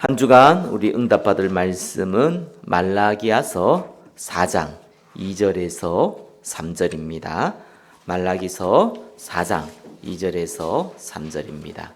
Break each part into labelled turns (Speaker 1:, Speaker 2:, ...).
Speaker 1: 한 주간 우리 응답받을 말씀은 말라기야서 4장 2절에서 3절입니다. 말라기서 4장 2절에서 3절입니다.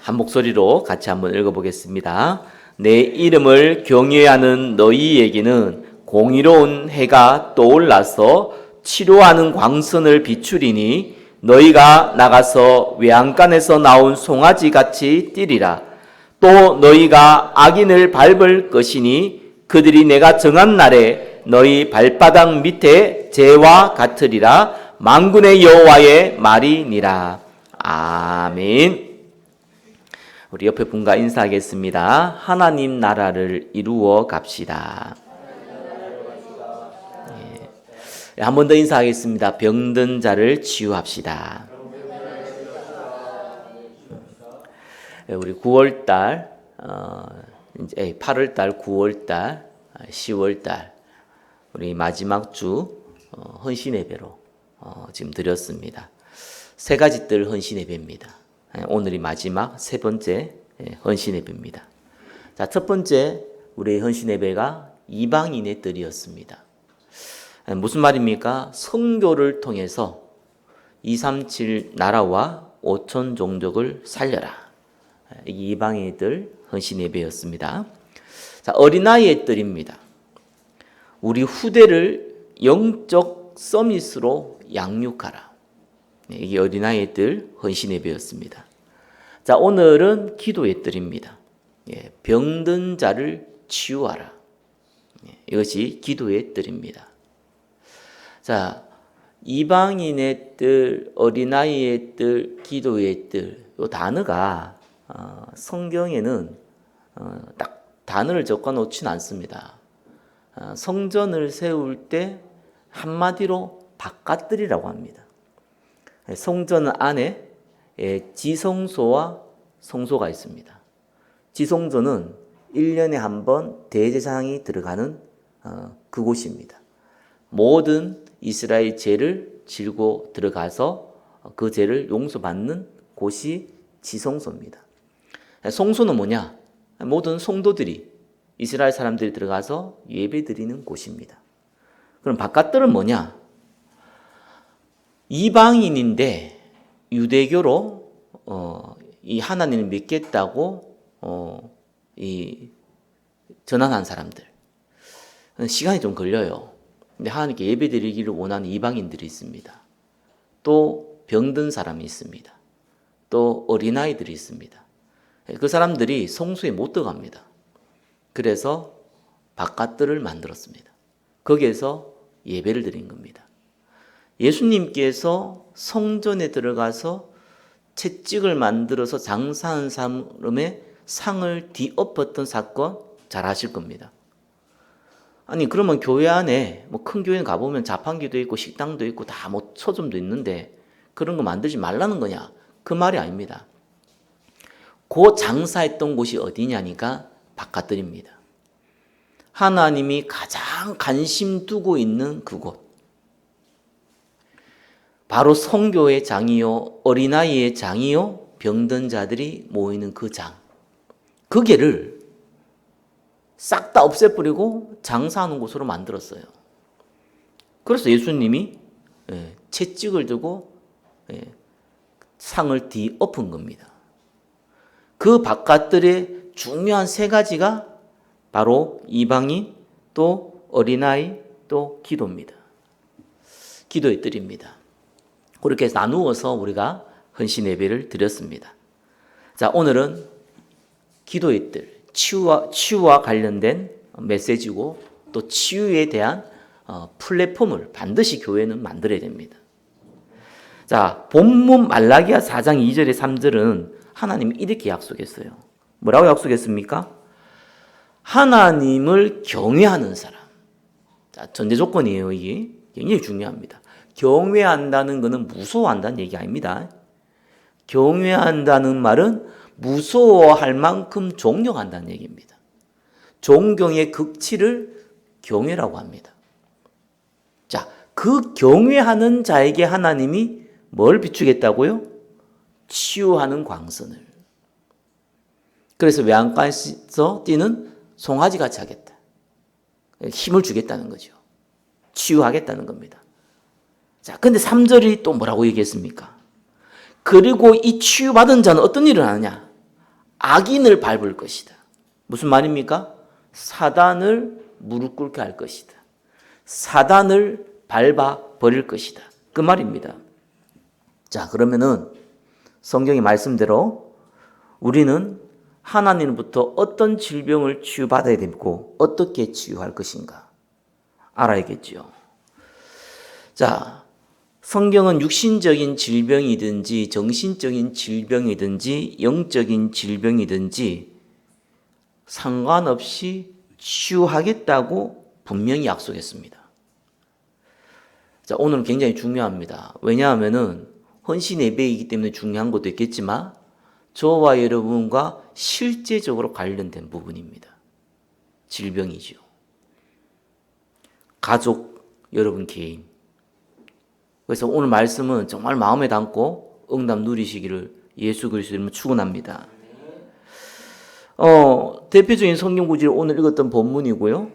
Speaker 1: 한 목소리로 같이 한번 읽어보겠습니다. 내 이름을 경외하는 너희에게는 공의로운 해가 떠올라서 치료하는 광선을 비추리니 너희가 나가서 외양간에서 나온 송아지 같이 뛰리라. 또 너희가 악인을 밟을 것이니 그들이 내가 정한 날에 너희 발바닥 밑에 재와 같으리라. 만군의 여호와의 말이니라. 아멘. 우리 옆에 분과 인사하겠습니다. 하나님 나라를 이루어 갑시다. 한 번 더 인사하겠습니다. 병든 자를 치유합시다. 우리 9월달, 이제 8월달, 9월달, 10월달 우리 마지막 주 헌신 예배로 지금 드렸습니다. 세 가지 뜰 헌신 예배입니다. 오늘이 마지막 세 번째 헌신 예배입니다. 자, 첫 번째 우리 헌신 예배가 이방인의 뜰이었습니다. 무슨 말입니까? 선교를 통해서 237 나라와 5천 종족을 살려라. 이방인의 뜰 헌신 예배였습니다. 자, 어린아이의 뜰입니다. 우리 후대를 영적 서밋으로 양육하라. 이게 어린아이의 뜰 헌신 예배였습니다. 자, 오늘은 기도의 뜰입니다. 병든 자를 치유하라. 이것이 기도의 뜰입니다. 자, 이방인의 뜰, 어린아이의 뜰, 기도의 뜰, 이 단어가 성경에는 딱 단어를 적어 놓지는 않습니다. 성전을 세울 때 한마디로 바깥뜰이라고 합니다. 성전 안에 지성소와 성소가 있습니다. 지성소는 1년에 한 번 대제사장이 들어가는 그곳입니다. 모든 이스라엘 죄를 지고 들어가서 그 죄를 용서받는 곳이 지성소입니다. 성소는 뭐냐? 모든 성도들이 이스라엘 사람들이 들어가서 예배드리는 곳입니다. 그럼 바깥뜰은 뭐냐? 이방인인데 유대교로 이 하나님을 믿겠다고 전환한 사람들. 시간이 좀 걸려요. 근데 하나님께 예배드리기를 원하는 이방인들이 있습니다. 또 병든 사람이 있습니다. 또 어린아이들이 있습니다. 그 사람들이 성소에 못 들어갑니다. 그래서 바깥뜰을 만들었습니다. 거기에서 예배를 드린 겁니다. 예수님께서 성전에 들어가서 채찍을 만들어서 장사하는 사람의 상을 뒤엎었던 사건 잘 아실 겁니다. 아니 그러면 교회 안에 뭐 큰 교회 가보면 자판기도 있고 식당도 있고 다 뭐 서점도 있는데 그런 거 만들지 말라는 거냐? 그 말이 아닙니다. 그 장사했던 곳이 어디냐니까 바깥뜰입니다. 하나님이 가장 관심 두고 있는 그곳. 바로 성교의 장이요, 어린아이의 장이요, 병든 자들이 모이는 그 장. 그 개를 싹 다 없애버리고 장사하는 곳으로 만들었어요. 그래서 예수님이 채찍을 들고 상을 뒤엎은 겁니다. 그 바깥들의 중요한 세 가지가 바로 이방인, 또 어린아이, 또 기도입니다. 기도의 뜰입니다. 그렇게 나누어서 우리가 헌신 예배를 드렸습니다. 자, 오늘은 기도의 뜰, 치유와 관련된 메시지고 또 치유에 대한 플랫폼을 반드시 교회는 만들어야 됩니다. 자, 본문 말라기야 4장 2절에 3절은 하나님이 이렇게 약속했어요. 뭐라고 약속했습니까? 하나님을 경외하는 사람. 자, 전제 조건이에요. 이게 굉장히 중요합니다. 경외한다는 것은 무서워한다는 얘기 아닙니다. 경외한다는 말은 무서워할 만큼 존경한다는 얘기입니다. 존경의 극치를 경외라고 합니다. 자, 그 경외하는 자에게 하나님이 뭘 비추겠다고요? 치유하는 광선을. 그래서 외양간에서 뛰는 송아지 같이 하겠다. 힘을 주겠다는 거죠. 치유하겠다는 겁니다. 자, 근데 3절이 또 뭐라고 얘기했습니까? 그리고 이 치유받은 자는 어떤 일을 하느냐? 악인을 밟을 것이다. 무슨 말입니까? 사단을 무릎 꿇게 할 것이다. 사단을 밟아 버릴 것이다. 그 말입니다. 자, 그러면은 성경의 말씀대로 우리는 하나님으로부터 어떤 질병을 치유받아야 되고 어떻게 치유할 것인가 알아야겠죠. 자, 성경은 육신적인 질병이든지 정신적인 질병이든지 영적인 질병이든지 상관없이 치유하겠다고 분명히 약속했습니다. 자, 오늘은 굉장히 중요합니다. 왜냐하면은 헌신 예배이기 때문에 중요한 것도 있겠지만 저와 여러분과 실제적으로 관련된 부분입니다. 질병이죠. 가족, 여러분 개인. 그래서 오늘 말씀은 정말 마음에 담고 응답 누리시기를 예수 그리스도 이름으로 축원합니다. 대표적인 성경 구절이 오늘 읽었던 본문이고요.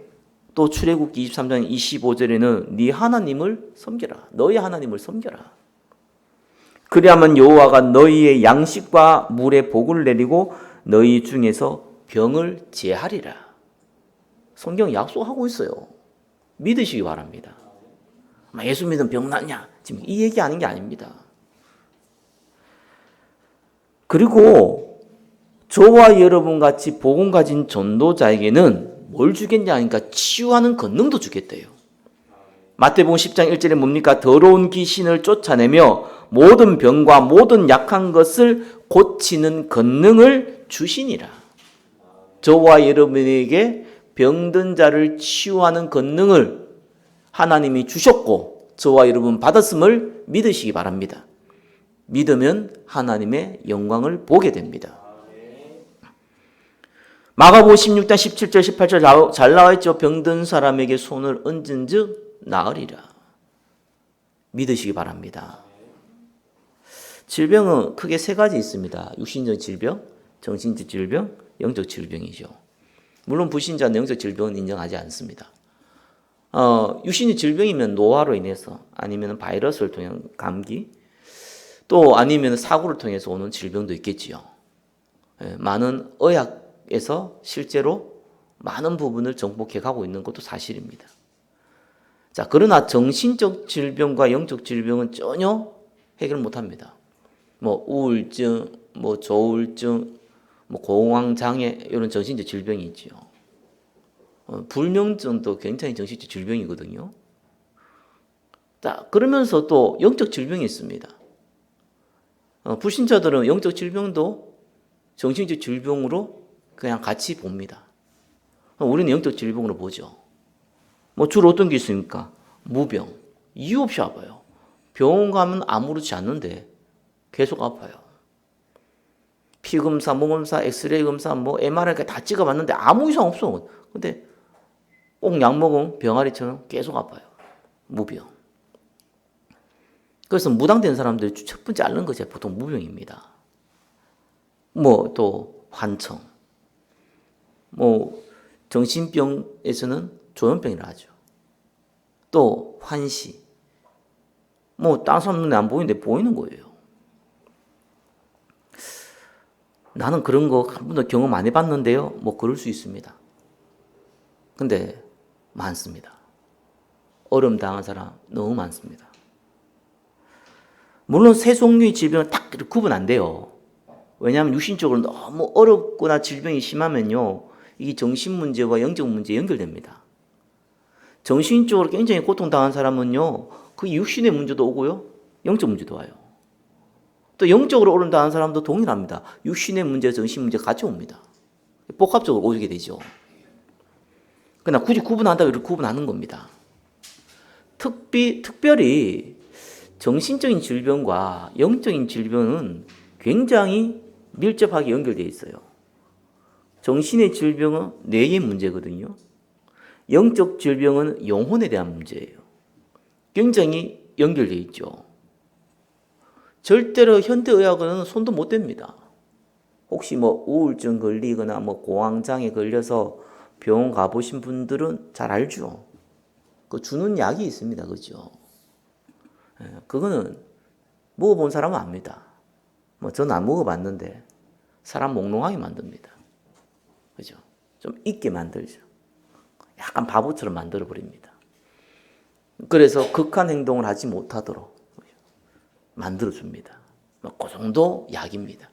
Speaker 1: 또 출애굽기 23장 25절에는 네 하나님을 섬겨라. 너희 하나님을 섬겨라. 그리하면 여호와가 너희의 양식과 물에 복을 내리고 너희 중에서 병을 제하리라. 성경 약속하고 있어요. 믿으시기 바랍니다. 예수 믿으면 병 낫냐? 지금 이 얘기 하는 게 아닙니다. 그리고 저와 여러분 같이 복음 가진 전도자에게는 뭘 주겠냐 하니까 치유하는 권능도 주겠대요. 마태복음 10장 1절에 뭡니까? 더러운 귀신을 쫓아내며 모든 병과 모든 약한 것을 고치는 권능을 주시니라. 저와 여러분에게 병든 자를 치유하는 권능을 하나님이 주셨고 저와 여러분 받았음을 믿으시기 바랍니다. 믿으면 하나님의 영광을 보게 됩니다. 마가복음 16장 17절 18절 잘 나와 있죠. 병든 사람에게 손을 얹은 즉 나으리라. 믿으시기 바랍니다. 질병은 크게 세 가지 있습니다. 육신적 질병, 정신적 질병, 영적 질병이죠. 물론 불신자는 영적 질병은 인정하지 않습니다. 육신의 질병이면 노화로 인해서 아니면 바이러스를 통한 감기 또 아니면 사고를 통해서 오는 질병도 있겠지요. 많은 의학에서 실제로 많은 부분을 정복해 가고 있는 것도 사실입니다. 자, 그러나 정신적 질병과 영적 질병은 전혀 해결 못합니다. 우울증, 조울증, 공황장애 이런 정신적 질병이 있죠. 불면증도 굉장히 정신적 질병이거든요. 자, 그러면서 또 영적 질병이 있습니다. 불신자들은 영적 질병도 정신적 질병으로 그냥 같이 봅니다. 우리는 영적 질병으로 보죠. 주로 어떤 게 있습니까? 무병. 이유 없이 아파요. 병원 가면 아무렇지 않는데 계속 아파요. 피검사, 몸검사, 엑스레이 검사, MRI 다 찍어봤는데 아무 이상 없어. 근데 꼭 약 먹으면 병아리처럼 계속 아파요. 무병. 그래서 무당된 사람들이 첫 번째 앓는 것이 보통 무병입니다. 또 환청. 정신병에서는 조현병이라 하죠. 또 환시. 다른 사람 눈에 안 보이는데 보이는 거예요. 나는 그런 거 한 번도 경험 안 해봤는데요. 그럴 수 있습니다. 근데 많습니다. 어려움 당한 사람 너무 많습니다. 물론 세 종류의 질병은 딱 구분 안 돼요. 왜냐하면 육신적으로 너무 어렵거나 질병이 심하면요. 이게 정신 문제와 영적 문제에 연결됩니다. 정신적으로 굉장히 고통당한 사람은요. 그 육신의 문제도 오고요. 영적 문제도 와요. 또 영적으로 어려움 당한 사람도 동일합니다. 육신의 문제, 정신 문제 같이 옵니다. 복합적으로 오게 되죠. 그러나 굳이 구분한다고 이렇게 구분하는 겁니다. 특별히 정신적인 질병과 영적인 질병은 굉장히 밀접하게 연결되어 있어요. 정신의 질병은 뇌의 문제거든요. 영적 질병은 영혼에 대한 문제예요. 굉장히 연결되어 있죠. 절대로 현대의학은 손도 못 댑니다. 혹시 뭐 우울증 걸리거나 뭐 공황장애 걸려서 병원 가보신 분들은 잘 알죠. 그 주는 약이 있습니다. 그죠? 그거는 먹어본 사람은 압니다. 뭐 저는 안 먹어봤는데 사람 몽롱하게 만듭니다. 그죠? 좀 잊게 만들죠. 약간 바보처럼 만들어 버립니다. 그래서 극한 행동을 하지 못하도록 만들어 줍니다. 그 정도 약입니다.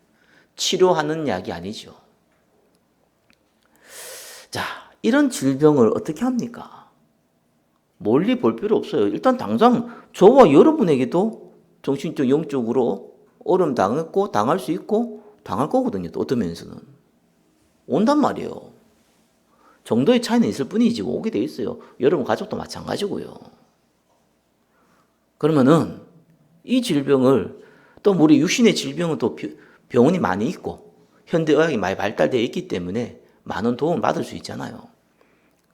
Speaker 1: 치료하는 약이 아니죠. 자, 이런 질병을 어떻게 합니까? 멀리 볼 필요 없어요. 일단 당장 저와 여러분에게도 정신적, 영적으로 어려움 당했고 당할 수 있고 당할 거거든요. 또 어떤 면에서는 온단 말이에요. 정도의 차이는 있을 뿐이지 오게 돼 있어요. 여러분 가족도 마찬가지고요. 그러면은 이 질병을 또 우리 육신의 질병은 또 병원이 많이 있고 현대의학이 많이 발달되어 있기 때문에 많은 도움을 받을 수 있잖아요.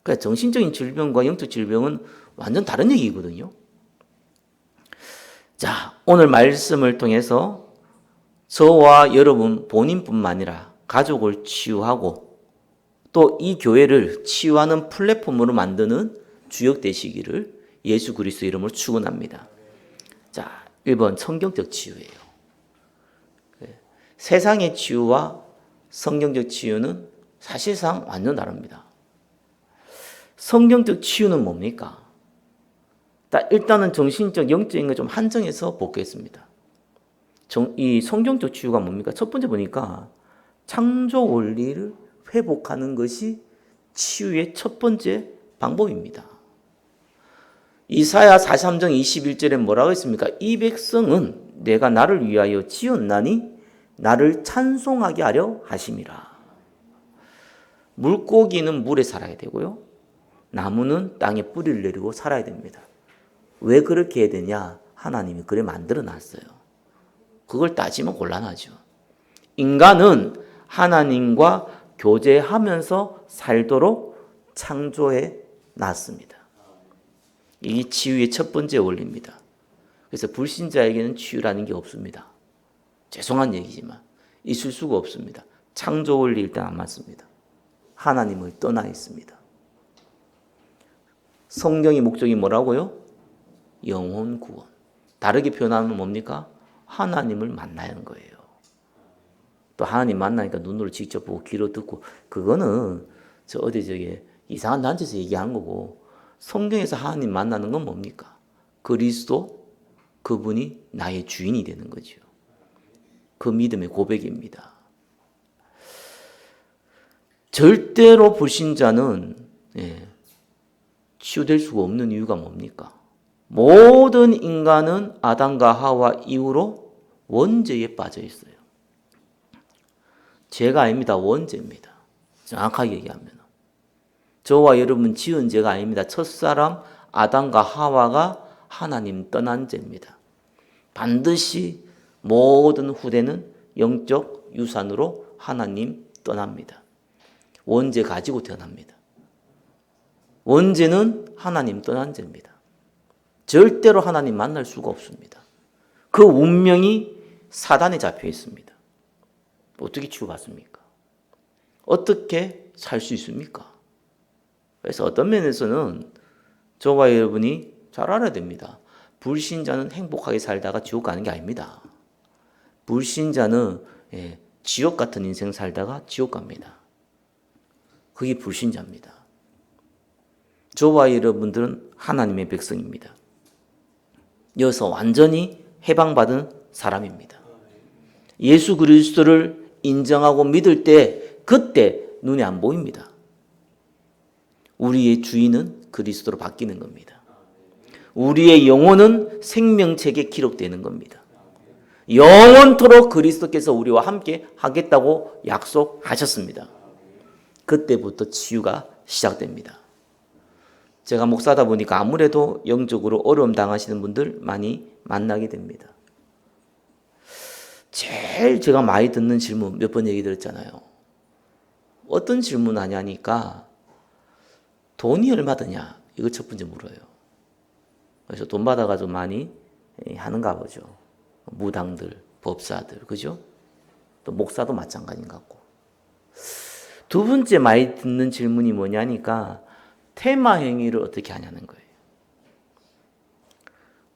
Speaker 1: 그러니까 정신적인 질병과 영적 질병은 완전 다른 얘기거든요. 자, 오늘 말씀을 통해서 저와 여러분 본인뿐만 아니라 가족을 치유하고 또 이 교회를 치유하는 플랫폼으로 만드는 주역 되시기를 예수 그리스도의 이름으로 축원합니다. 자, 1번 성경적 치유예요. 세상의 치유와 성경적 치유는 사실상 완전 다릅니다. 성경적 치유는 뭡니까? 일단은 정신적, 영적인 걸 좀 한정해서 보겠습니다. 이 성경적 치유가 뭡니까? 첫 번째 보니까 창조 원리를 회복하는 것이 치유의 첫 번째 방법입니다. 이사야 43장 21절에 뭐라고 했습니까? 이 백성은 내가 나를 위하여 지었나니 나를 찬송하게 하려 하심이라. 물고기는 물에 살아야 되고요. 나무는 땅에 뿌리를 내리고 살아야 됩니다. 왜 그렇게 해야 되냐? 하나님이 그래 만들어 놨어요. 그걸 따지면 곤란하죠. 인간은 하나님과 교제하면서 살도록 창조해 놨습니다. 이게 치유의 첫 번째 원리입니다. 그래서 불신자에게는 치유라는 게 없습니다. 죄송한 얘기지만 있을 수가 없습니다. 창조 원리 일단 안 맞습니다. 하나님을 떠나 있습니다. 성경의 목적이 뭐라고요? 영혼 구원. 다르게 표현하면 뭡니까? 하나님을 만나는 거예요. 또 하나님 만나니까 눈으로 직접 보고 귀로 듣고 그거는 저기 이상한 단체에서 얘기한 거고 성경에서 하나님 만나는 건 뭡니까? 그리스도 그분이 나의 주인이 되는 거죠. 그 믿음의 고백입니다. 절대로 불신자는 치유될 수가 없는 이유가 뭡니까? 모든 인간은 아담과 하와 이후로 원죄에 빠져 있어요. 죄가 아닙니다. 원죄입니다. 정확하게 얘기하면. 저와 여러분 지은 죄가 아닙니다. 첫사람 아담과 하와가 하나님 떠난 죄입니다. 반드시 모든 후대는 영적 유산으로 하나님 떠납니다. 원죄 가지고 태어납니다. 원죄는 하나님 떠난 죄입니다. 절대로 하나님 만날 수가 없습니다. 그 운명이 사단에 잡혀 있습니다. 어떻게 치유받습니까? 어떻게 살 수 있습니까? 그래서 어떤 면에서는 저와 여러분이 잘 알아야 됩니다. 불신자는 행복하게 살다가 지옥 가는 게 아닙니다. 불신자는 지옥 같은 인생 살다가 지옥 갑니다. 그게 불신자입니다. 저와 여러분들은 하나님의 백성입니다. 여기서 완전히 해방받은 사람입니다. 예수 그리스도를 인정하고 믿을 때 그때 눈에 안 보입니다. 우리의 주인은 그리스도로 바뀌는 겁니다. 우리의 영혼은 생명책에 기록되는 겁니다. 영원토록 그리스도께서 우리와 함께 하겠다고 약속하셨습니다. 그때부터 치유가 시작됩니다. 제가 목사다 보니까 아무래도 영적으로 어려움 당하시는 분들 많이 만나게 됩니다. 제일 제가 많이 듣는 질문 몇 번 얘기 드렸잖아요. 어떤 질문 하냐니까 돈이 얼마 드냐? 이거 첫 번째 물어요. 그래서 돈 받아가지고 많이 하는가 보죠. 무당들, 법사들, 그죠? 또 목사도 마찬가지인 것 같고. 두 번째 많이 듣는 질문이 뭐냐니까 테마 행위를 어떻게 하냐는 거예요.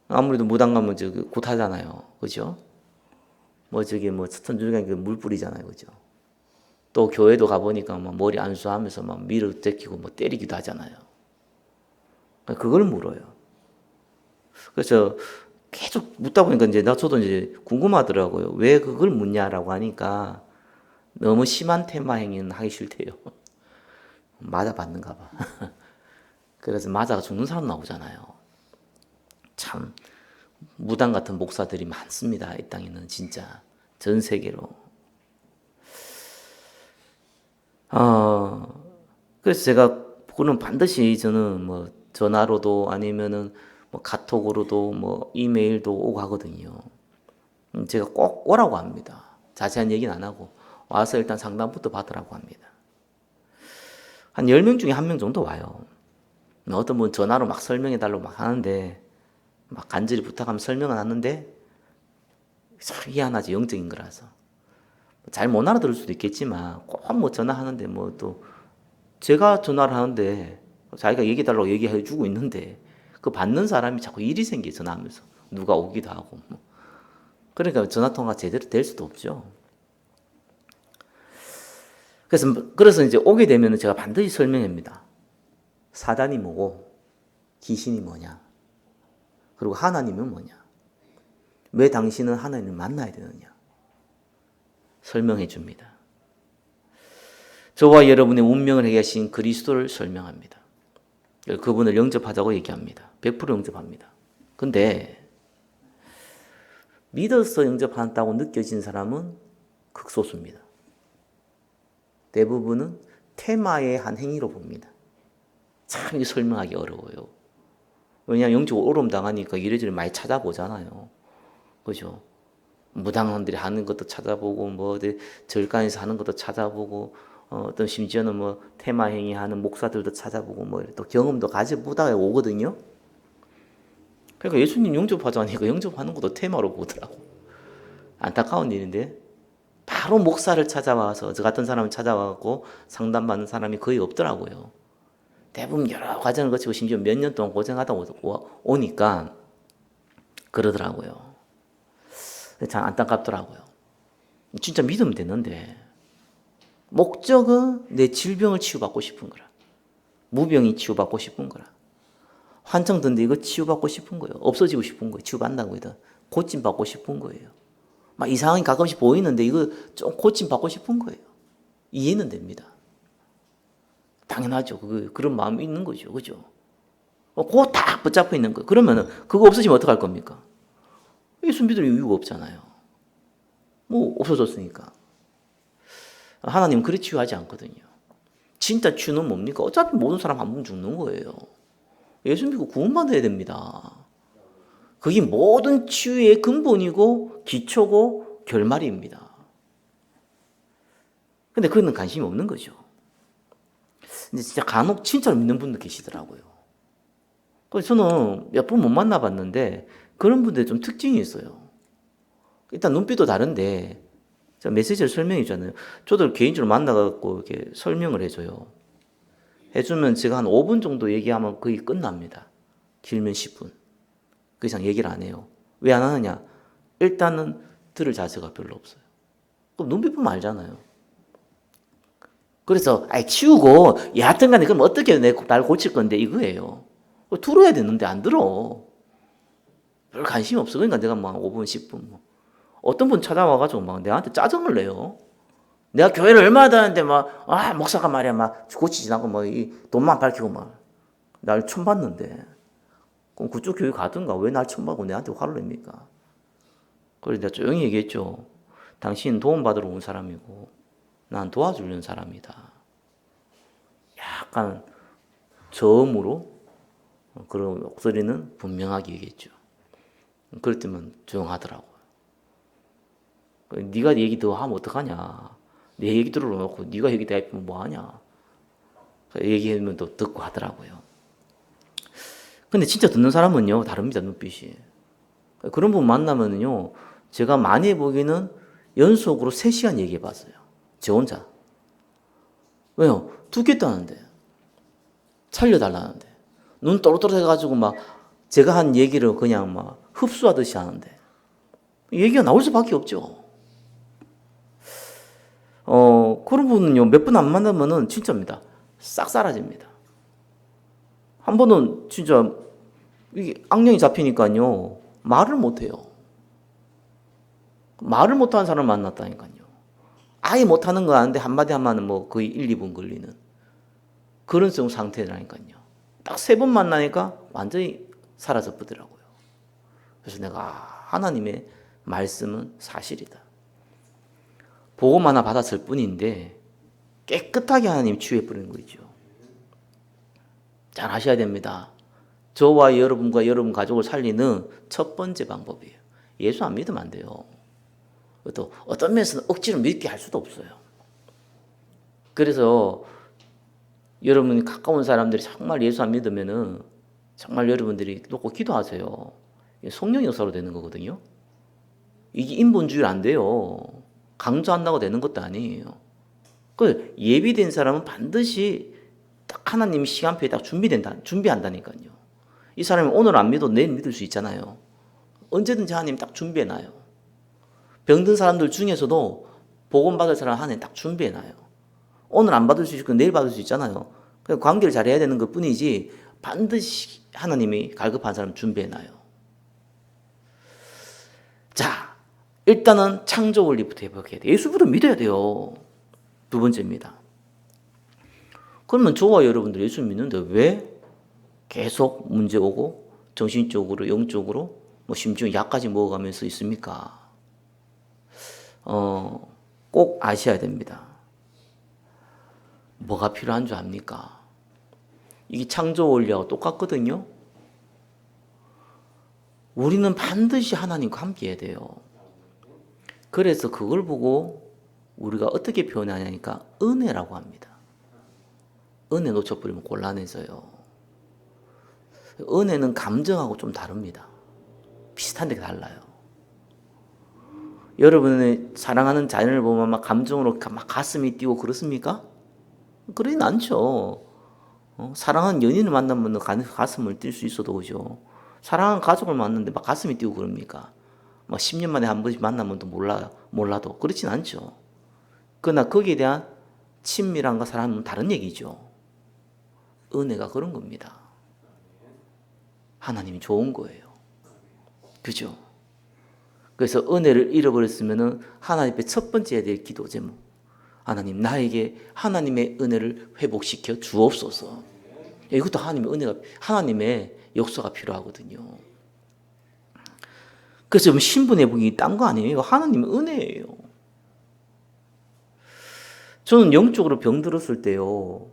Speaker 1: 아무래도 무당 가면 곧 하잖아요. 그죠? 스턴 중에 물 뿌리잖아요. 그죠? 또 교회도 가보니까 머리 안수하면서 밀어 제끼고 때리기도 하잖아요. 그걸 물어요. 그래서 계속 묻다 보니까 저도 궁금하더라고요. 왜 그걸 묻냐라고 하니까 너무 심한 테마 행위는 하기 싫대요. 맞아 받는가 봐. 그래서 맞아가 죽는 사람 나오잖아요. 참 무당 같은 목사들이 많습니다. 이 땅에는 진짜 전 세계로. 그래서 제가 그는 반드시 저는 전화로도 아니면은 카톡으로도 이메일도 오고 하거든요. 제가 꼭 오라고 합니다. 자세한 얘기는 안 하고 와서 일단 상담부터 받으라고 합니다. 한 10명 중에 1명 정도 와요. 어떤 분 전화로 막 설명해 달라고 막 하는데 막 간절히 부탁하면 설명은 하는데 참 희한하지, 영적인 거라서. 잘 못 알아들을 수도 있겠지만 꼭 전화하는데 또 제가 전화를 하는데 자기가 얘기해 달라고 얘기해 주고 있는데 그 받는 사람이 자꾸 일이 생겨 전화하면서 누가 오기도 하고 그러니까 전화통화 제대로 될 수도 없죠. 그래서 이제 오게 되면 제가 반드시 설명합니다. 사단이 뭐고 귀신이 뭐냐, 그리고 하나님은 뭐냐, 왜 당신은 하나님을 만나야 되느냐 설명해 줍니다. 저와 여러분의 운명을 해결하신 그리스도를 설명합니다. 그분을 영접하자고 얘기합니다. 100% 영접합니다. 근데 믿어서 영접한다고 느껴진 사람은 극소수입니다. 대부분은 테마의 한 행위로 봅니다. 참 설명하기 어려워요. 왜냐하면 영적으로 오름 당하니까 이래저래 많이 찾아보잖아요. 그죠? 무당원들이 하는 것도 찾아보고 절간에서 하는 것도 찾아보고 어떤 심지어는 테마 행위 하는 목사들도 찾아보고 또 경험도 가져보다가 오거든요. 그러니까 예수님 영접하자니까 영접하는 것도 테마로 보더라고. 안타까운 일인데 바로 목사를 찾아와서 저 같은 사람을 찾아와갖고 상담받는 사람이 거의 없더라고요. 대부분 여러 과정을 거치고 심지어 몇 년 동안 고생하다 오니까 그러더라고요. 참 안타깝더라고요. 진짜 믿으면 되는데 목적은 내 질병을 치유받고 싶은 거라. 무병이 치유받고 싶은 거라. 환청 든데 이거 치유받고 싶은 거예요. 없어지고 싶은 거예요. 치유받는다고 해도 고침받고 싶은 거예요. 막 이상하게 가끔씩 보이는데 이거 좀 고침받고 싶은 거예요. 이해는 됩니다. 당연하죠. 그런 마음이 있는 거죠. 그죠? 그거 딱 붙잡혀 있는 거예요. 그러면은 그거 없어지면 어떡할 겁니까? 예수 믿을 이유가 없잖아요. 없어졌으니까. 하나님은 그리 치유하지 않거든요. 진짜 치유는 뭡니까? 어차피 모든 사람 한 번 죽는 거예요. 예수 믿고 구원받아야 됩니다. 그게 모든 치유의 근본이고 기초고 결말입니다. 근데 그거는 관심이 없는 거죠. 근데 진짜 간혹 진짜로 믿는 분도 계시더라고요. 그래서 저는 몇 번 못 만나봤는데 그런 분들의 좀 특징이 있어요. 일단 눈빛도 다른데 제가 메시지를 설명해 주잖아요. 저도 개인적으로 만나갖고 이렇게 설명을 해줘요. 해주면 제가 한 5분 정도 얘기하면 거의 끝납니다. 길면 10분. 그 이상 얘기를 안 해요. 왜 안 하느냐? 일단은 들을 자세가 별로 없어요. 그럼 눈빛 보면 알잖아요. 그래서 치우고 여하튼 간에 그럼 어떻게 날 고칠 건데 이거예요. 들어야 되는데 안 들어. 별 관심이 없어. 그러니까 내가 5분, 10분 어떤 분 찾아와가지고 내한테 짜증을 내요. 내가 교회를 얼마나 다녔는데 목사가 말이야 고치지 않고 이 돈만 밝히고 날 촌받는데 그럼 그쪽 교회 가든가 왜 날 촌받고 내한테 화를 냅니까? 그래서 내가 조용히 얘기했죠. 당신 도움받으러 온 사람이고 난 도와주려는 사람이다. 약간 저음으로 그런 목소리는 분명하게 얘기했죠. 그럴 때만 조용하더라고요. 네가 얘기 더 하면 어떡하냐. 내 얘기 들어놓고 네가 얘기 대입하면 뭐하냐. 얘기하면 또 듣고 하더라고요. 근데 진짜 듣는 사람은요 다릅니다. 눈빛이. 그런 분 만나면요 제가 많이 보기는 연속으로 3시간 얘기해 봤어요. 저 혼자. 왜요? 죽겠다는데. 살려달라는데. 눈 또렷또렷 해가지고 막 제가 한 얘기를 그냥 막 흡수하듯이 하는데. 얘기가 나올 수밖에 없죠. 그런 분은요, 몇 번 안 만나면은 진짜입니다. 싹 사라집니다. 한 번은 진짜 이게 악령이 잡히니까요, 말을 못해요. 말을 못하는 사람을 만났다니까요. 아예 못하는 거 아는데 한마디 하면 뭐 거의 1, 2분 걸리는 그런 상태라니까요. 딱 3번 만나니까 완전히 사라져 버더라고요. 그래서 내가 하나님의 말씀은 사실이다. 보험 하나 받았을 뿐인데 깨끗하게 하나님 치유해버리는 거죠. 잘 하셔야 됩니다. 저와 여러분과 여러분 가족을 살리는 첫 번째 방법이에요. 예수 안 믿으면 안 돼요. 또 어떤 면에서는 억지로 믿게 할 수도 없어요. 그래서 여러분 가까운 사람들이 정말 예수 안 믿으면은 정말 여러분들이 놓고 기도하세요. 성령 역사로 되는 거거든요. 이게 인본주의로 안 돼요. 강조한다고 되는 것도 아니에요. 그 예비된 사람은 반드시 딱 하나님이 시간표에 딱 준비한다니까요. 이 사람이 오늘 안 믿어도 내일 믿을 수 있잖아요. 언제든지 하나님 딱 준비해놔요. 병든 사람들 중에서도 복음 받을 사람 하나님 딱 준비해놔요. 오늘 안 받을 수 있고 내일 받을 수 있잖아요. 그냥 관계를 잘해야 되는 것 뿐이지 반드시 하나님이 갈급한 사람 준비해놔요. 자, 일단은 창조 원리부터 해보게 돼요. 예수부터 믿어야 돼요. 두 번째입니다. 그러면 저와 여러분들 예수 믿는데 왜 계속 문제 오고 정신적으로 영적으로 뭐 심지어 약까지 먹어가면서 있습니까? 꼭 아셔야 됩니다. 뭐가 필요한 줄 압니까? 이게 창조 원리하고 똑같거든요. 우리는 반드시 하나님과 함께 해야 돼요. 그래서 그걸 보고 우리가 어떻게 표현하냐니까 은혜라고 합니다. 은혜 놓쳐버리면 곤란해져요. 은혜는 감정하고 좀 다릅니다. 비슷한데 달라요. 여러분의 사랑하는 자녀를 보면 막 감정으로 막 가슴이 뛰고 그렇습니까? 그러진 않죠. 사랑하는 연인을 만나면 가슴을 뛸 수 있어도 그죠. 사랑하는 가족을 만났는데 막 가슴이 뛰고 그럽니까? 막 10년 만에 한 번씩 만나면 또 몰라도 그렇진 않죠. 그러나 거기에 대한 친밀함과 사랑은 다른 얘기죠. 은혜가 그런 겁니다. 하나님이 좋은 거예요. 그죠? 그래서 은혜를 잃어버렸으면 하나님 앞에 첫 번째 해야 될 기도 제목. 하나님, 나에게 하나님의 은혜를 회복시켜 주옵소서. 이것도 하나님의 역사가 필요하거든요. 그래서 신분회복이 딴 거 아니에요. 하나님의 은혜예요. 저는 영적으로 병들었을 때요,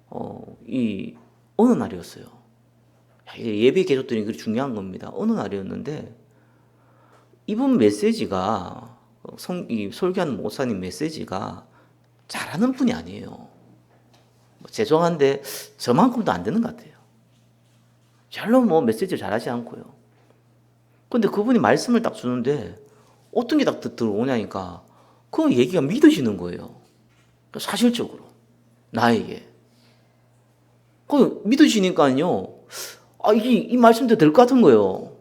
Speaker 1: 어느 날이었어요. 예배 계속 드리는 게 중요한 겁니다. 어느 날이었는데, 이분 메시지가, 설교하는 목사님 메시지가 잘하는 분이 아니에요. 죄송한데, 저만큼도 안 되는 것 같아요. 별로 메시지를 잘하지 않고요. 근데 그분이 말씀을 딱 주는데, 어떤 게 딱 들어오냐니까, 그 얘기가 믿어지는 거예요. 사실적으로. 나에게. 그 믿어지니까요, 이 말씀도 될 것 같은 거예요.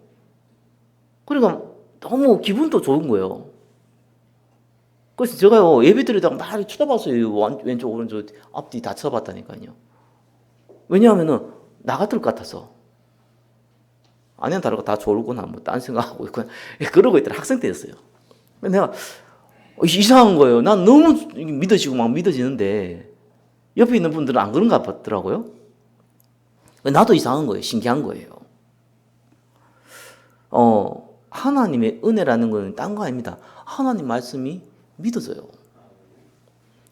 Speaker 1: 그러니까 너무 기분도 좋은 거예요. 그래서 제가요, 예배 드리다가 막 쳐다봤어요. 왼쪽, 오른쪽, 앞뒤 다 쳐다봤다니까요. 왜냐하면은, 나 같을 것 같아서. 아니면 다르고 다 졸거나 딴 생각하고 있고, 그러고 있더라. 학생 때였어요. 내가, 이상한 거예요. 난 너무 믿어지고 막 믿어지는데, 옆에 있는 분들은 안 그런가 봤더라고요. 나도 이상한 거예요. 신기한 거예요. 하나님의 은혜라는 건 딴 거 아닙니다. 하나님 말씀이 믿어져요.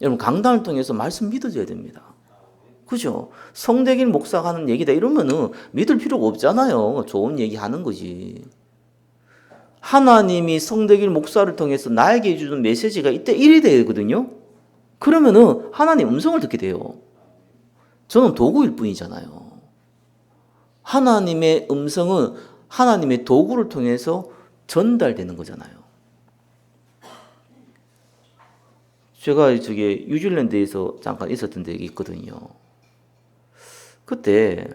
Speaker 1: 여러분, 강단을 통해서 말씀 믿어져야 됩니다. 그죠? 성대길 목사가 하는 얘기다 이러면은 믿을 필요가 없잖아요. 좋은 얘기 하는 거지. 하나님이 성대길 목사를 통해서 나에게 주는 메시지가 이때 일이 되거든요. 그러면은 하나님 음성을 듣게 돼요. 저는 도구일 뿐이잖아요. 하나님의 음성은 하나님의 도구를 통해서 전달되는 거잖아요. 제가 저기 뉴질랜드에서 잠깐 있었던 적이 있거든요. 그때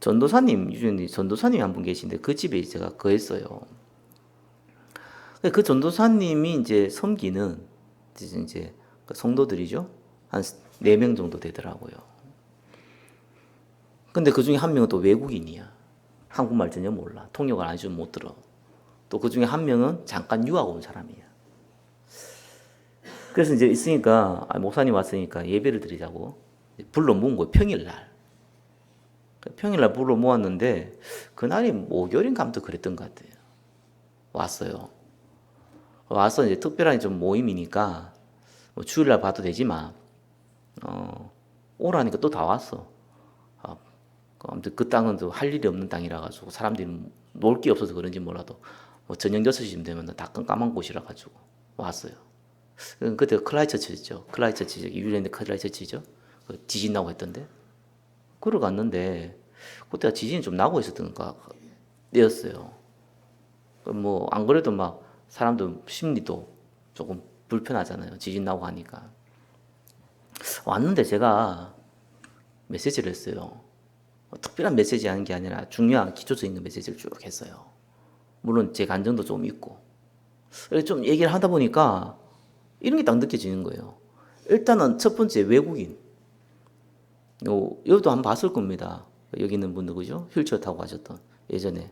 Speaker 1: 전도사님, 뉴질랜드 전도사님이 한 분 계신데 그 집에 제가 거했어요. 그 전도사님이 이제 섬기는 이제 그 성도들이죠. 한 4명 정도 되더라고요. 근데 그 중에 한 명은 또 외국인이야. 한국말 전혀 몰라. 통역을 안 해주면 못 들어. 또 그 중에 한 명은 잠깐 유학 온 사람이야. 그래서 이제 있으니까, 목사님 왔으니까 예배를 드리자고 불러 모은 거예요. 평일날. 평일날 불러 모았는데, 그날이 목요일인가 아무튼 그랬던 것 같아요. 왔어요. 와서 이제 특별한 좀 모임이니까, 뭐 주일날 봐도 되지만, 오라니까 또 다 왔어. 아무튼 그 땅은 또 할 일이 없는 땅이라 가지고 사람들이 놀 게 없어서 그런지 몰라도 뭐 저녁 6시쯤 되면 다 깜깜한 곳이라 가지고 왔어요. 그때 클라이처치죠. 클라이처치, 뉴질랜드 클라이처치죠. 그 지진 나고 했던데. 그러 갔는데 그때가 지진이 좀 나고 있었던 때였어요. 뭐 안 그래도 막 사람들 심리도 조금 불편하잖아요. 지진 나고 하니까. 왔는데 제가 메시지를 했어요. 특별한 메시지 하는 게 아니라 중요한 기초적인 메시지를 쭉 했어요. 물론 제 감정도 좀 있고. 좀 얘기를 하다 보니까 이런 게 딱 느껴지는 거예요. 일단은 첫 번째 외국인. 여기도 한번 봤을 겁니다. 여기 있는 분 누구죠? 휠체어 타고 가셨던 예전에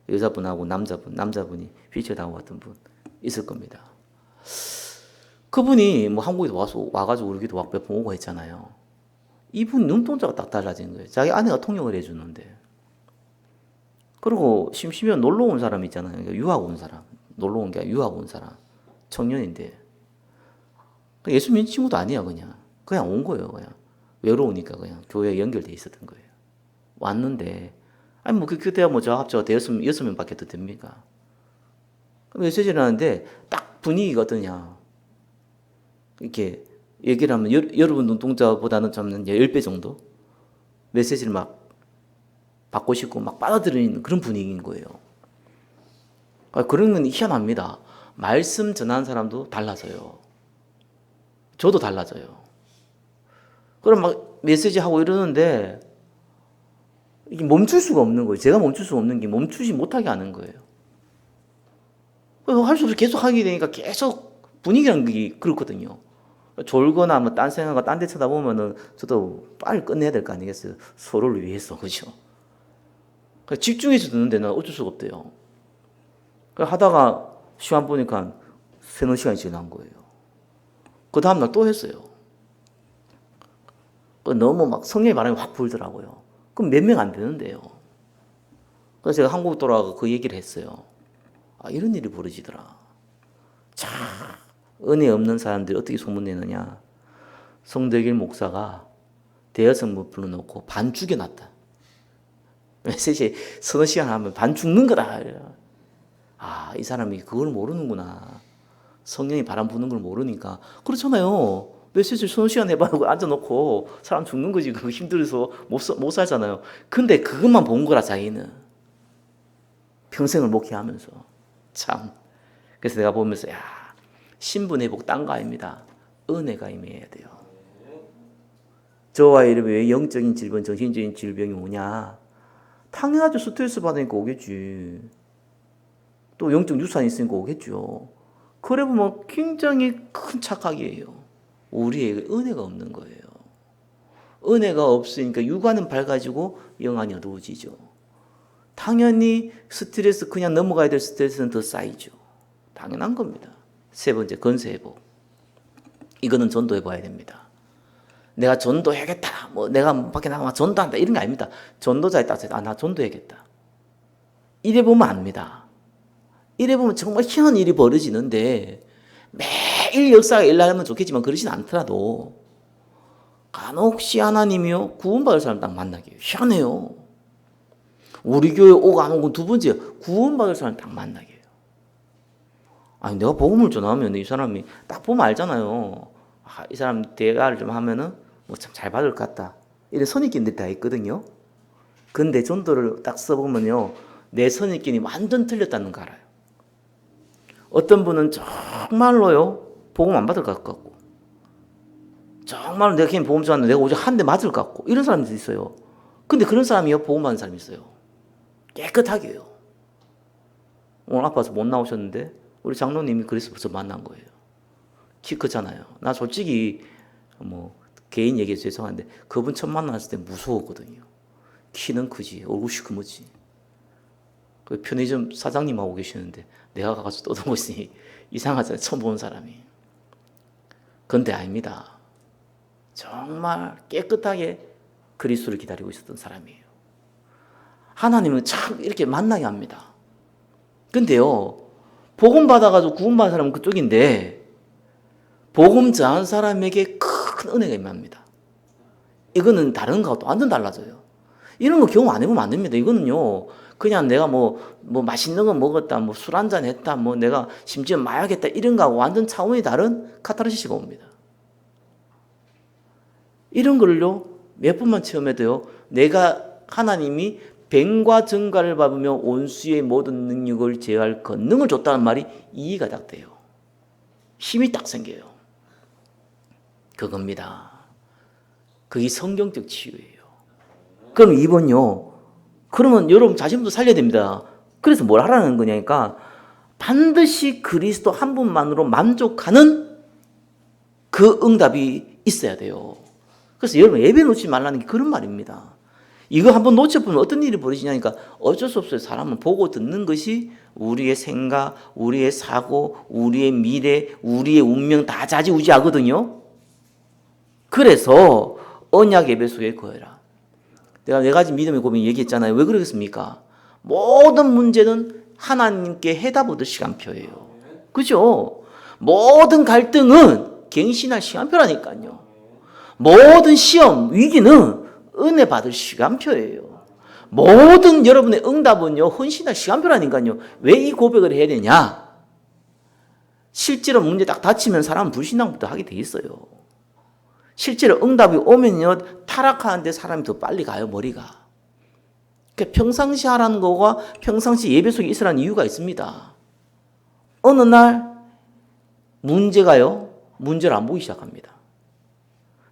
Speaker 1: 여자분하고 남자분이 휠체어 타고 갔던 분 있을 겁니다. 그분이 뭐 한국에 와가지고 우리기도 몇 번 오고 했잖아요. 이분 눈동자가 딱 달라진 거예요. 자기 아내가 통역을 해주는데. 그리고 심심해 놀러 온 사람 있잖아요. 그러니까 유학 온 사람. 놀러 온 게 아니라 유학 온 사람. 청년인데. 예수 믿는 친구도 아니야, 그냥. 그냥 온 거예요, 그냥. 외로우니까 그냥 교회에 연결돼 있었던 거예요. 왔는데, 아니, 뭐, 그때야 뭐, 저 합쳐 6명 밖에 더 됩니까? 메시지를 하는데, 딱 분위기가 어떠냐. 이렇게 얘기를 하면, 여러분 눈동자보다는 좀 10배 정도? 메시지를 막 받고 싶고, 막 받아들이는 그런 분위기인 거예요. 그런 건 희한합니다. 말씀 전하는 사람도 달라져요. 저도 달라져요. 그럼 막 메시지 하고 이러는데 이게 멈출 수가 없는 거예요. 제가 멈출 수가 없는 게 멈추지 못하게 하는 거예요. 할 수 없이 계속 하게 되니까 계속 분위기란 게 그렇거든요. 졸거나 뭐 딴 생각과 딴 데 쳐다보면은 저도 빨리 끝내야 될 거 아니겠어요. 서로를 위해서. 그죠? 집중해서 듣는 데는 어쩔 수가 없대요. 하다가 시간 보니까 3-4시간이 지난 거예요. 그 다음날 또 했어요. 너무 막 성령의 바람이 확 불더라고요. 그럼 몇 명 안 되는데요. 그래서 제가 한국 돌아가서 그 얘기를 했어요. 이런 일이 벌어지더라. 자, 은혜 없는 사람들이 어떻게 소문내느냐. 송대길 목사가 대여성부 불러놓고 반 죽여놨다. 메시지 3-4시간 하면 반 죽는 거다. 이 사람이 그걸 모르는구나. 성령이 바람 부는 걸 모르니까. 그렇잖아요. 메시지 3-4시간 해봐고 앉아놓고 사람 죽는 거지. 그거 힘들어서 못 살잖아요. 근데 그것만 본 거라, 자기는. 평생을 목회하면서. 참. 그래서 내가 보면서, 신분 회복 딴 거 아닙니다. 은혜가 임해야 돼요. 저와 여러분이 왜 영적인 질병, 정신적인 질병이 오냐? 당연하죠. 스트레스 받으니까 오겠지. 또 영적 유산이 있으니까 오겠죠. 그래 보면 굉장히 큰 착각이에요. 우리에게 은혜가 없는 거예요. 은혜가 없으니까 육안은 밝아지고 영안이 어두워지죠. 당연히 스트레스, 그냥 넘어가야 될 스트레스는 더 쌓이죠. 당연한 겁니다. 세 번째, 건세 회복. 이거는 전도해 봐야 됩니다. 내가 전도해야겠다. 뭐 내가 밖에 나가면 전도한다. 이런 게 아닙니다. 전도자에 따라서 나 전도해야겠다. 이래 보면 압니다. 이래 보면 정말 희한한 일이 벌어지는데 매일 역사가 일어나면 좋겠지만 그러진 않더라도 간혹시 하나님이요 구원받을 사람 딱 만나게 해요. 희한해요. 우리 교회 오고 안 오고 두 번째 구원받을 사람 딱 만나게 해요. 내가 복음을 전하면 이 사람이 딱 보면 알잖아요. 이 사람 대화를 좀 하면은 뭐 참 잘 받을 것 같다. 이런 선입견들이 다 있거든요. 근데 전도를 딱 써보면요. 내 선입견이 완전 틀렸다는 거 알아요. 어떤 분은 정말로요 복음 안 받을 것 같고 정말 내가 그냥 복음 전하는데 내가 오직 한 대 맞을 것 같고 이런 사람들이 있어요. 근데 그런 사람이요 복음하는 사람이 있어요. 깨끗하게요. 오늘 아파서 못 나오셨는데 우리 장로님이 그래서 벌써 만난 거예요. 키 크잖아요. 나 솔직히 뭐 개인 얘기해서 죄송한데 그분 처음 만났을 때 무서웠거든요. 키는 크지 얼굴 시커멓지. 그 편의점 사장님하고 계시는데 내가 가서 떠들고 있으니 이상하잖아요. 처음 보는 사람이. 근데 아닙니다. 정말 깨끗하게 그리스도를 기다리고 있었던 사람이에요. 하나님은 참 이렇게 만나게 합니다. 근데요, 복음 받아가지고 구원받은 사람은 그쪽인데, 복음 전한 사람에게 큰 은혜가 임합니다. 이거는 다른 거하고 또 완전 달라져요. 이런 거 경험 안 해보면 안 됩니다. 이거는요, 그냥 내가 뭐 맛있는 거 먹었다, 뭐 술 한잔 했다, 뭐 내가 심지어 마약했다, 이런 거하고 완전 차원이 다른 카타르시스가 옵니다. 이런 걸요, 몇 번만 체험해도요, 내가 하나님이 뱀과 증가를 밟으며 온수의 모든 능력을 제어할 권능을 줬다는 말이 이해가 딱 돼요. 힘이 딱 생겨요. 그겁니다. 그게 성경적 치유예요. 그럼 2번요. 그러면 여러분 자신부터 살려야 됩니다. 그래서 뭘 하라는 거냐니까 반드시 그리스도 한 분만으로 만족하는 그 응답이 있어야 돼요. 그래서 여러분 예배 놓지 말라는 게 그런 말입니다. 이거 한번 놓쳐보면 어떤 일이 벌어지냐니까 어쩔 수 없어요. 사람은 보고 듣는 것이 우리의 생각, 우리의 사고, 우리의 미래, 우리의 운명 다 좌지우지하거든요. 그래서 언약 예배 속에 거해라. 내가 4가지 믿음의 고민 얘기했잖아요. 왜 그러겠습니까? 모든 문제는 하나님께 해답 얻을 시간표예요. 그죠? 모든 갈등은 갱신할 시간표라니까요. 모든 시험, 위기는 은혜 받을 시간표예요. 모든 여러분의 응답은요, 헌신할 시간표라니까요. 왜 이 고백을 해야 되냐? 실제로 문제 딱 닥치면 사람은 불신앙부터 하게 돼 있어요. 실제로 응답이 오면요, 타락하는데 사람이 더 빨리 가요, 머리가. 그러니까 평상시 하라는 거와 평상시 예배 속에 있으라는 이유가 있습니다. 어느 날 문제가요, 문제를 안 보기 시작합니다.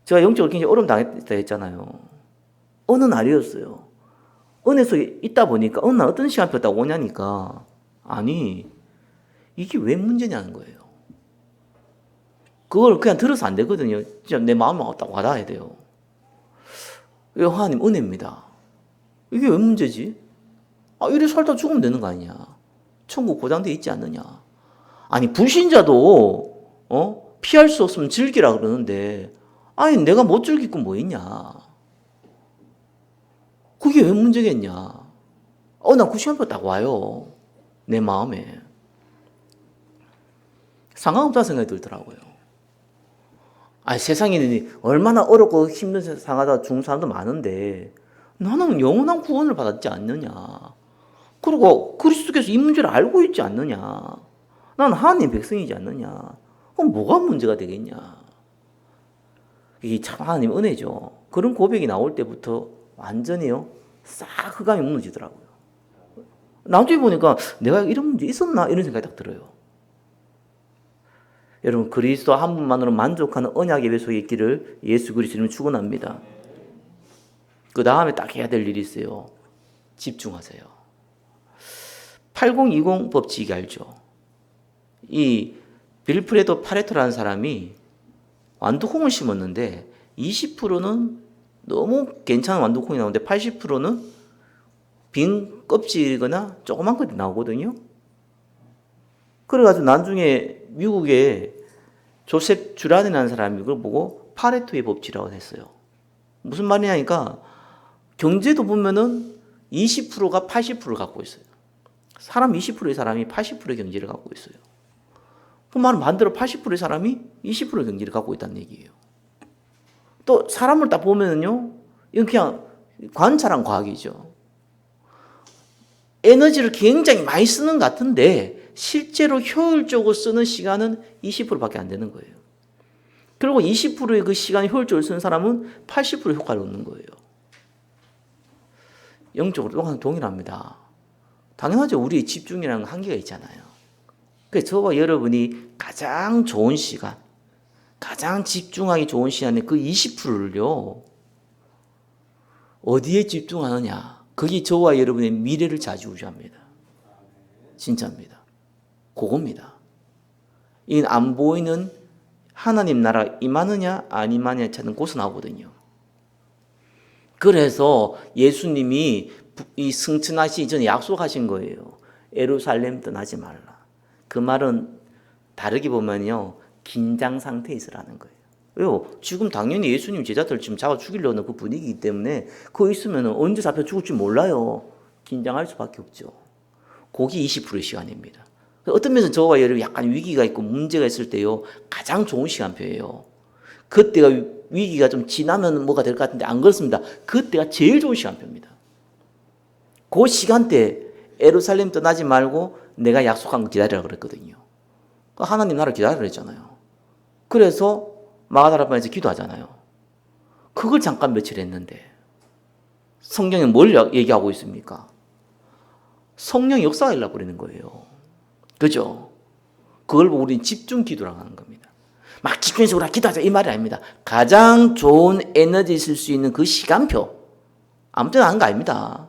Speaker 1: 제가 영적으로 굉장히 어려움 당했다 했잖아요. 어느 날이었어요. 은혜 속에 있다 보니까 어느 날 어떤 시간표 딱 오냐니까 아니 이게 왜 문제냐는 거예요. 그걸 그냥 들어서 안 되거든요. 진짜 내 마음에 딱 와닿아야 돼요. 이거 하나님 은혜입니다. 이게 왜 문제지? 이래 살다 죽으면 되는 거 아니냐. 천국 보장돼 있지 않느냐. 아니 불신자도 피할 수 없으면 즐기라 그러는데 아니 내가 못 즐길 건 뭐 있냐. 그게 왜 문제겠냐. 나 그 시간표 딱 와요. 내 마음에. 상관없다는 생각이 들더라고요. 세상에 얼마나 어렵고 힘든 상하다 죽는 사람도 많은데 나는 영원한 구원을 받았지 않느냐. 그리고 그리스도께서 이 문제를 알고 있지 않느냐. 나는 하나님의 백성이지 않느냐. 그럼 뭐가 문제가 되겠냐. 이게 참 하나님 은혜죠. 그런 고백이 나올 때부터 완전히요 싹 흑암이 무너지더라고요. 나중에 보니까 내가 이런 문제 있었나 이런 생각이 딱 들어요. 여러분 그리스도 한 분만으로 만족하는 언약 예배 속에 있기를 예수 그리스도는 축원합니다. 그 다음에 딱 해야 될 일이 있어요. 집중하세요. 8020 법칙이 알죠? 이 빌프레도 파레토라는 사람이 완두콩을 심었는데 20%는 너무 괜찮은 완두콩이 나오는데 80%는 빈 껍질이거나 조그만 것이 나오거든요. 그래가지고 나중에 미국에 조셉 주란이라는 사람이 그걸 보고 파레토의 법칙이라고 했어요. 무슨 말이냐니까 경제도 보면은 20%가 80%를 갖고 있어요. 사람 20%의 사람이 80%의 경제를 갖고 있어요. 그 말은 반대로 80%의 사람이 20%의 경제를 갖고 있다는 얘기예요. 또 사람을 딱 보면은요, 이건 그냥 관찰한 과학이죠. 에너지를 굉장히 많이 쓰는 것 같은데 실제로 효율적으로 쓰는 시간은 20%밖에 안 되는 거예요. 그리고 20%의 그 시간을 효율적으로 쓰는 사람은 80% 효과를 얻는 거예요. 영적으로 동일합니다. 당연하죠. 우리의 집중이라는 한계가 있잖아요. 그래서 저와 여러분이 가장 좋은 시간, 가장 집중하기 좋은 시간에 그 20%를요. 어디에 집중하느냐? 그게 저와 여러분의 미래를 좌지우지합니다. 진짜입니다. 그겁니다. 이 안 보이는 하나님 나라 임하느냐 안 임하느냐 찾는 곳은 나오거든요. 그래서 예수님이 이 승천하시기 전에 약속하신 거예요. 예루살렘 떠나지 말라. 그 말은 다르게 보면요, 긴장 상태에 있으라는 거예요. 왜요? 지금 당연히 예수님 제자들 지금 잡아 죽이려는 그 분위기이기 때문에 거기 있으면 언제 잡혀 죽을지 몰라요. 긴장할 수밖에 없죠. 그게 20%의 시간입니다. 어떤 면에서 저와 여러분이 약간 위기가 있고 문제가 있을 때요, 가장 좋은 시간표예요. 그때가 위기가 좀 지나면 뭐가 될 것 같은데 안 그렇습니다. 그때가 제일 좋은 시간표입니다. 그 시간대 예루살렘 떠나지 말고 내가 약속한 거 기다리라 그랬거든요. 하나님 나라를 기다리라 그랬잖아요. 그래서 마가다라방에서 기도하잖아요. 그걸 잠깐 며칠 했는데 성경에 뭘 얘기하고 있습니까? 성령이 역사가 일어나 버리는 거예요. 그죠? 그걸 보고 우리는 집중 기도라고 하는 겁니다. 막 집중해서 우리가 기도하자 이 말이 아닙니다. 가장 좋은 에너지 있을 수 있는 그 시간표, 아무 때나 하는 거 아닙니다.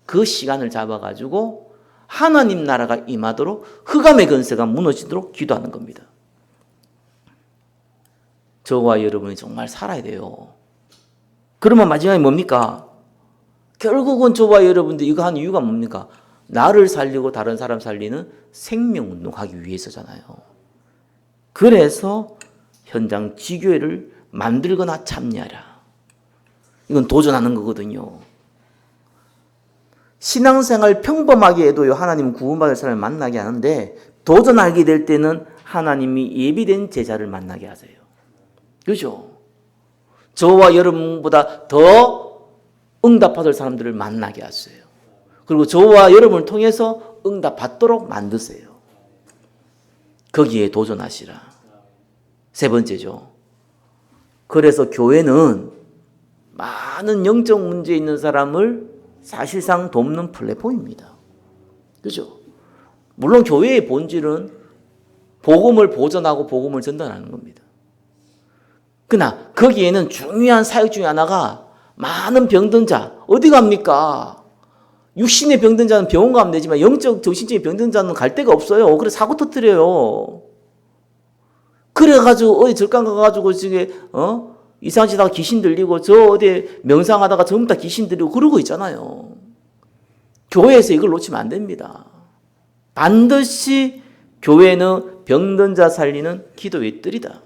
Speaker 1: 그 시간을 잡아가지고 하나님 나라가 임하도록, 흑암의 권세가 무너지도록 기도하는 겁니다. 저와 여러분이 정말 살아야 돼요. 그러면 마지막에 뭡니까? 결국은 저와 여러분들 이거 한 이유가 뭡니까? 나를 살리고 다른 사람 살리는 생명운동하기 위해서잖아요. 그래서 현장 지교회를 만들거나 참여하라. 이건 도전하는 거거든요. 신앙생활 평범하게 해도요, 하나님은 구원받을 사람을 만나게 하는데, 도전하게 될 때는 하나님이 예비된 제자를 만나게 하세요. 그죠? 저와 여러분보다 더 응답받을 사람들을 만나게 하세요. 그리고 저와 여러분을 통해서 응답받도록 만드세요. 거기에 도전하시라. 세 번째죠. 그래서 교회는 많은 영적 문제 있는 사람을 사실상 돕는 플랫폼입니다. 그죠? 물론 교회의 본질은 복음을 보전하고 복음을 전달하는 겁니다. 그러나 거기에는 중요한 사역 중에 하나가 많은 병든 자, 어디 갑니까? 육신의 병든 자는 병원 가면 되지만 영적, 정신적인 병든 자는 갈 데가 없어요. 그래서 사고 터뜨려요. 그래가지고 어디 절간 가가지고 지금 이상한 짓 하다가 귀신 들리고 저 어디 명상하다가 전부 다 귀신 들리고 그러고 있잖아요. 교회에서 이걸 놓치면 안 됩니다. 반드시 교회는 병든 자 살리는 기도의 뜰이다.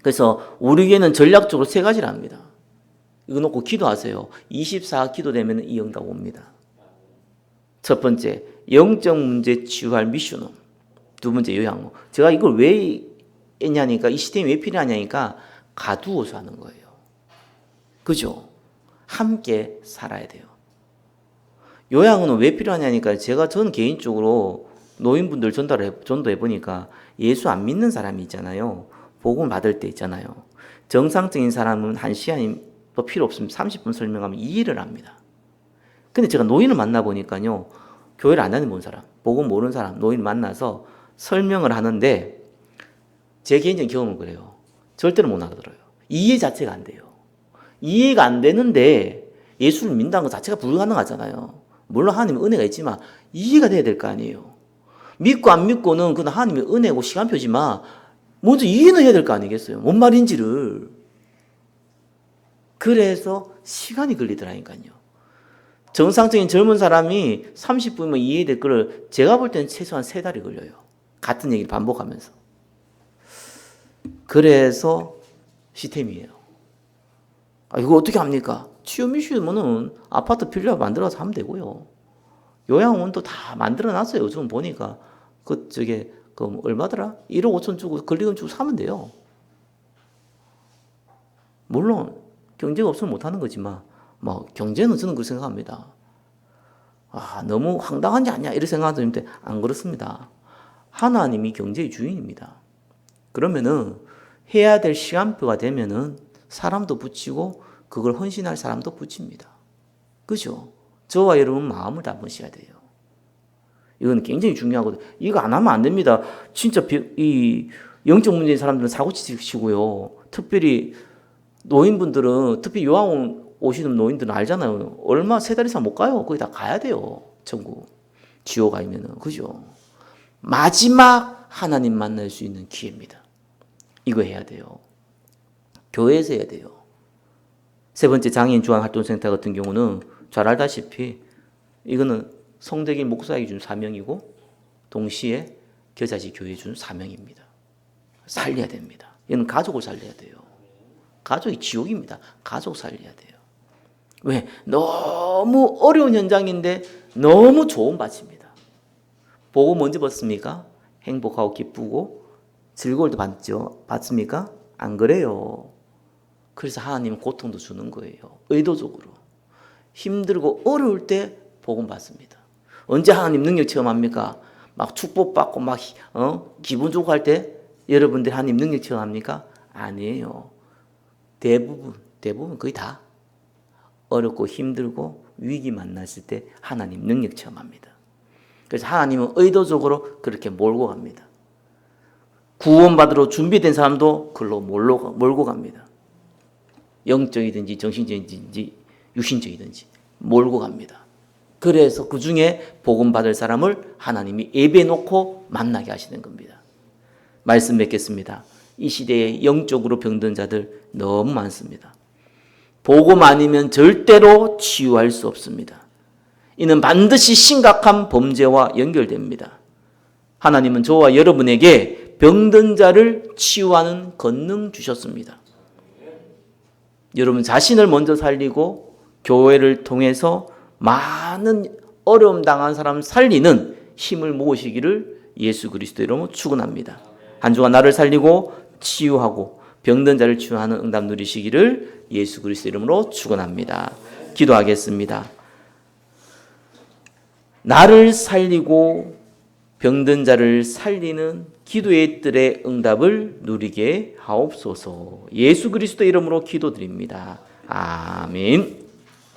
Speaker 1: 그래서 우리 교회는 전략적으로 세 가지를 합니다. 이거 놓고 기도하세요. 24 기도되면 이 응답 옵니다. 첫 번째, 영적 문제 치유할 미션홈. 두 번째, 요양원. 제가 이걸 왜 했냐니까, 이 시스템이 왜 필요하냐니까 가두어서 하는 거예요. 그죠? 함께 살아야 돼요. 요양원은 왜 필요하냐니까, 저는 개인적으로 노인분들 전도해 보니까 예수 안 믿는 사람이 있잖아요. 복음 받을 때 있잖아요. 정상적인 사람은 1시간이 필요 없으면 30분 설명하면 이해를 합니다. 근데 제가 노인을 만나보니까요, 교회를 안 다니는 사람, 복음 모르는 사람, 노인 만나서 설명을 하는데 제 개인적인 경험은 그래요. 절대로 못 알아들어요. 이해 자체가 안 돼요. 이해가 안 되는데 예수를 믿는다는 것 자체가 불가능하잖아요. 물론 하나님의 은혜가 있지만 이해가 돼야 될 거 아니에요. 믿고 안 믿고는 그건 하나님의 은혜고 시간표지만 먼저 이해는 해야 될 거 아니겠어요. 뭔 말인지를. 그래서 시간이 걸리더라니까요. 정상적인 젊은 사람이 30분이면 이해될 거를 제가 볼 때는 최소한 3달이 걸려요. 같은 얘기를 반복하면서. 그래서 시스템이에요. 이거 어떻게 합니까? 치유미시면은 아파트 빌려 만들어서 하면 되고요. 요양원도 다 만들어 놨어요. 요즘 보니까. 얼마더라? 1억 5천 주고 권리금 주고 사면 돼요. 물론 경제가 없으면 못하는 거지만 경제는 저는 그렇게 생각합니다. 너무 황당한지 아니야 이렇게 생각하는데 안 그렇습니다. 하나님이 경제의 주인입니다. 그러면은 해야 될 시간표가 되면은 사람도 붙이고 그걸 헌신할 사람도 붙입니다. 그죠? 저와 여러분 마음을 다 보셔야 돼요. 이건 굉장히 중요하거든요. 이거 안 하면 안 됩니다. 진짜 이 영적 문제인 사람들은 사고 치시고요. 특별히 노인분들은, 특히 요양 오시는 노인들은 알잖아요. 얼마 3달 이상 못 가요. 거기 다 가야 돼요. 천국. 지옥 가면은. 그죠? 마지막 하나님 만날 수 있는 기회입니다. 이거 해야 돼요. 교회에서 해야 돼요. 세 번째 장애인 중앙활동센터 같은 경우는 잘 알다시피 이거는 성대길 목사에게 준 사명이고 동시에 겨자지 교회에 준 사명입니다. 살려야 됩니다. 이건 가족을 살려야 돼요. 가족이 지옥입니다. 가족 살려야 돼요. 왜? 너무 어려운 현장인데 너무 좋은 밭입니다. 복음 언제 받습니까? 행복하고 기쁘고 즐거울 때 받습니까? 안 그래요. 그래서 하나님은 고통도 주는 거예요. 의도적으로. 힘들고 어려울 때 복음 받습니다. 언제 하나님 능력 체험합니까? 막 축복받고 막 기분 좋고 할 때 여러분들 하나님 능력 체험합니까? 아니에요. 대부분 거의 다 어렵고 힘들고 위기 만났을 때 하나님 능력 체험합니다. 그래서 하나님은 의도적으로 그렇게 몰고 갑니다. 구원받으러 준비된 사람도 그걸로 몰고 갑니다. 영적이든지 정신적이든지 육신적이든지 몰고 갑니다. 그래서 그 중에 복음 받을 사람을 하나님이 예배해 놓고 만나게 하시는 겁니다. 말씀 맺겠습니다. 이 시대에 영적으로 병든 자들 너무 많습니다. 복음 아니면 절대로 치유할 수 없습니다. 이는 반드시 심각한 범죄와 연결됩니다. 하나님은 저와 여러분에게 병든 자를 치유하는 권능 주셨습니다. 여러분 자신을 먼저 살리고 교회를 통해서 많은 어려움 당한 사람 살리는 힘을 모으시기를 예수 그리스도 이름으로 축원합니다. 한 주간 나를 살리고 치유하고 병든 자를 치유하는 응답 누리시기를 예수 그리스도 이름으로 축원합니다. 기도하겠습니다. 나를 살리고 병든 자를 살리는 기도의 뜰의 응답을 누리게 하옵소서. 예수 그리스도 이름으로 기도드립니다. 아멘.